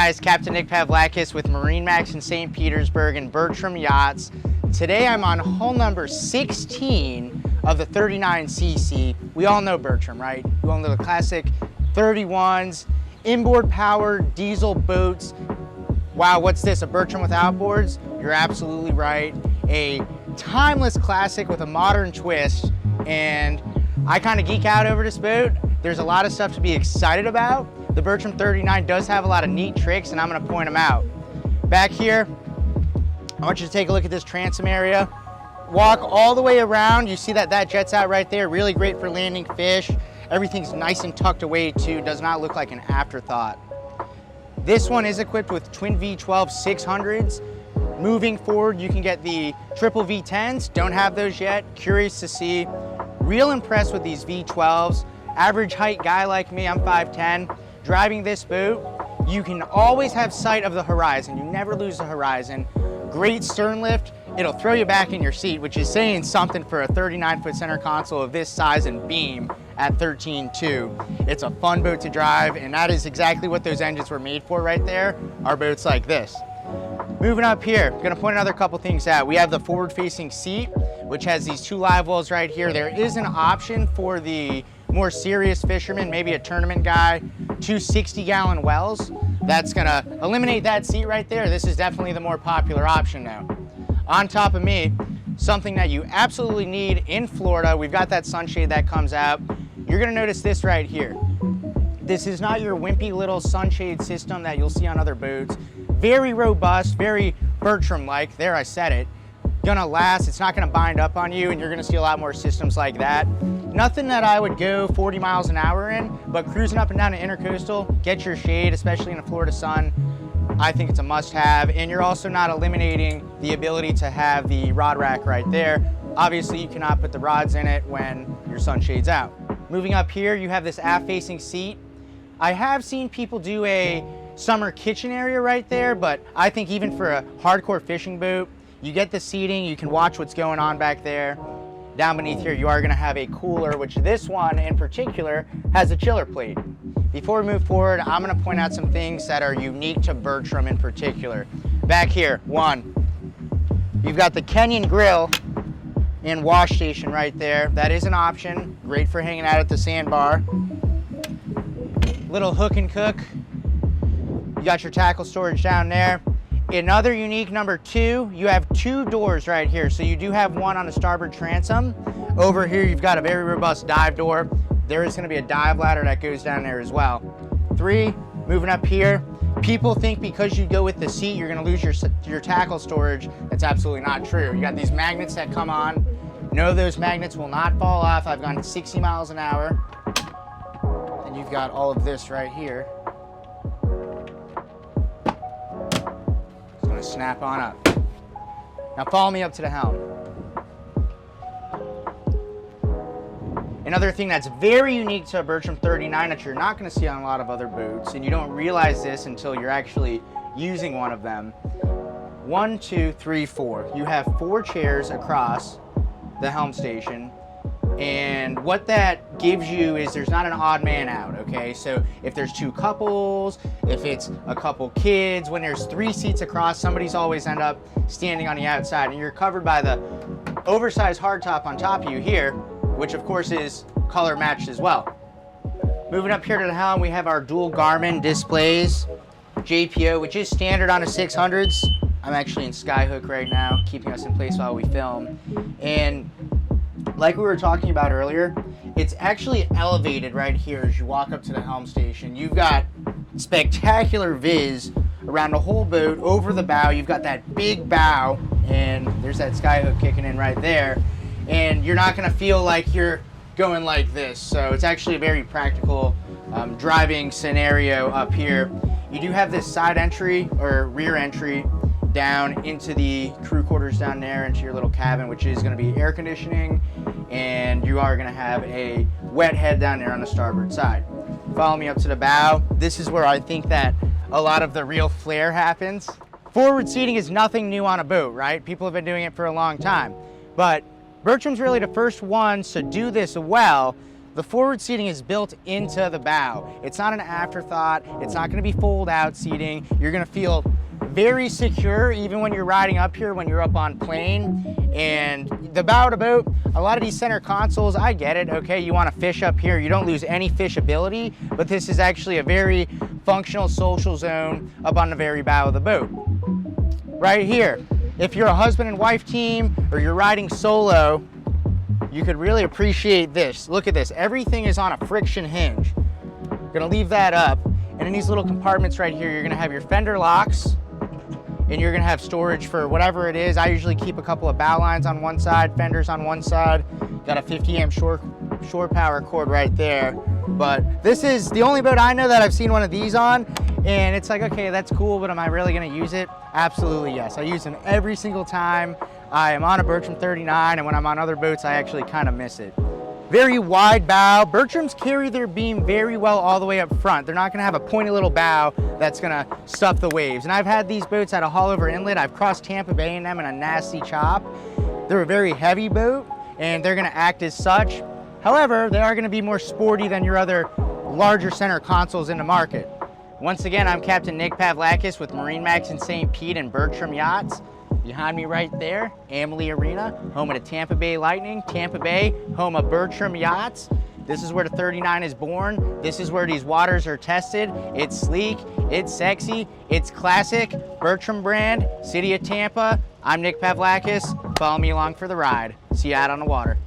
guys, Captain Nick Pavlakis with MarineMax's in St. Petersburg and Bertram Yachts. Today I'm on hull number 16 of the 39cc. We all know Bertram, right? We all know the classic 31s, inboard powered diesel boats. Wow, what's this, a Bertram with outboards? You're absolutely right. A timeless classic with a modern twist, and I kind of geek out over this boat. There's a lot of stuff to be excited about. The Bertram 39 does have a lot of neat tricks, and I'm gonna point them out. Back here, I want you to take a look at this transom area. Walk all the way around. You see that jets out right there. Really great for landing fish. Everything's nice and tucked away too. Does not look like an afterthought. This one is equipped with twin V12 600s. Moving forward, you can get the triple V10s. Don't have those yet. Curious to see. Real impressed with these V12s. Average height guy like me, I'm 5'10". Driving this boat, you can always have sight of the horizon. You never lose the horizon. Great stern lift. It'll throw you back in your seat, which is saying something for a 39-foot center console of this size and beam at 13.2. It's a fun boat to drive, and that is exactly what those engines were made for right there, are boats like this. Moving up here, I'm gonna point another couple things out. We have the forward-facing seat, which has these two live wells right here. There is an option for the more serious fisherman, maybe a tournament guy, two 60-gallon wells. That's gonna eliminate that seat right there. This is definitely the more popular option now. On top of me, something that you absolutely need in Florida, we've got that sunshade that comes out. You're gonna notice this right here. This is not your wimpy little sunshade system that you'll see on other boats. Very robust, very Bertram-like, there I said it. Gonna last, it's not gonna bind up on you, and you're gonna see a lot more systems like that. Nothing that I would go 40 miles an hour in, but cruising up and down an intercoastal, get your shade, especially in the Florida sun. I think it's a must-have, and you're also not eliminating the ability to have the rod rack right there. Obviously, you cannot put the rods in it when your sunshade's out. Moving up here, you have this aft-facing seat. I have seen people do a summer kitchen area right there, but I think even for a hardcore fishing boat, you get the seating, you can watch what's going on back there. Down beneath here, you are gonna have a cooler, which this one in particular has a chiller plate. Before we move forward, I'm gonna point out some things that are unique to Bertram in particular. Back here, one, you've got the Kenyan grill and wash station right there. That is an option, great for hanging out at the sandbar. Little hook and cook. You got your tackle storage down there. Another unique number two, you have two doors right here. So you do have one on the starboard transom. Over here, you've got a very robust dive door. There is gonna be a dive ladder that goes down there as well. Three, moving up here, people think because you go with the seat, you're gonna lose your tackle storage. That's absolutely not true. You got these magnets that come on. No, those magnets will not fall off. I've gone 60 miles an hour. And you've got all of this right here. Snap on up. Now follow me up to the helm. Another thing that's very unique to a Bertram 39 that you're not going to see on a lot of other boats, and you don't realize this until you're actually using one of them. 1, 2, 3, 4. You have 4 chairs across the helm station. And what that gives you is there's not an odd man out, okay? So if there's 2 couples, if it's a couple kids, when there's 3 seats across, somebody's always end up standing on the outside, and you're covered by the oversized hardtop on top of you here, which of course is color matched as well. Moving up here to the helm, we have our dual Garmin displays, JPO, which is standard on a 600s. I'm actually in Skyhook right now, keeping us in place while we film. And like we were talking about earlier, it's actually elevated right here as you walk up to the helm station. You've got spectacular viz around the whole boat, over the bow. You've got that big bow, and there's that skyhook kicking in right there. And you're not gonna feel like you're going like this. So it's actually a very practical driving scenario up here. You do have this side entry or rear entry down into the crew quarters down there, into your little cabin, which is going to be air conditioning, and you are going to have a wet head down there on the starboard side. Follow me up to the bow. This is where I think that a lot of the real flair happens. Forward seating is nothing new on a boat, right? People have been doing it for a long time, but Bertram's really the first ones to do this well. The forward seating is built into the bow. It's not an afterthought. It's not gonna be fold out seating. You're gonna feel very secure even when you're riding up here, when you're up on plane. And the bow of the boat, a lot of these center consoles, I get it, okay, you wanna fish up here, you don't lose any fishability, but this is actually a very functional social zone up on the very bow of the boat. Right here, if you're a husband and wife team or you're riding solo, you could really appreciate this. Look at this, everything is on a friction hinge. Gonna leave that up, and in these little compartments right here, you're gonna have your fender locks, and you're gonna have storage for whatever it is. I usually keep a couple of bow lines on one side, fenders on one side. Got a 50 amp shore power cord right there. But this is the only boat I know that I've seen one of these on, and it's like, okay, that's cool, but am I really gonna use it? Absolutely yes. I use them every single time I am on a Bertram 39, and when I'm on other boats, I actually kind of miss it. Very wide bow. Bertrams carry their beam very well all the way up front. They're not gonna have a pointy little bow that's gonna stuff the waves. And I've had these boats at a Haulover Inlet. I've crossed Tampa Bay in them in a nasty chop. They're a very heavy boat, and they're gonna act as such. However, they are gonna be more sporty than your other larger center consoles in the market. Once again, I'm Captain Nick Pavlakis with MarineMax in St. Pete and Bertram Yachts. Behind me right there, Amalie Arena, home of the Tampa Bay Lightning, Tampa Bay, home of Bertram Yachts. This is where the 39 is born. This is where these waters are tested. It's sleek, it's sexy, it's classic. Bertram brand, City of Tampa. I'm Nick Pavlakis. Follow me along for the ride. See you out on the water.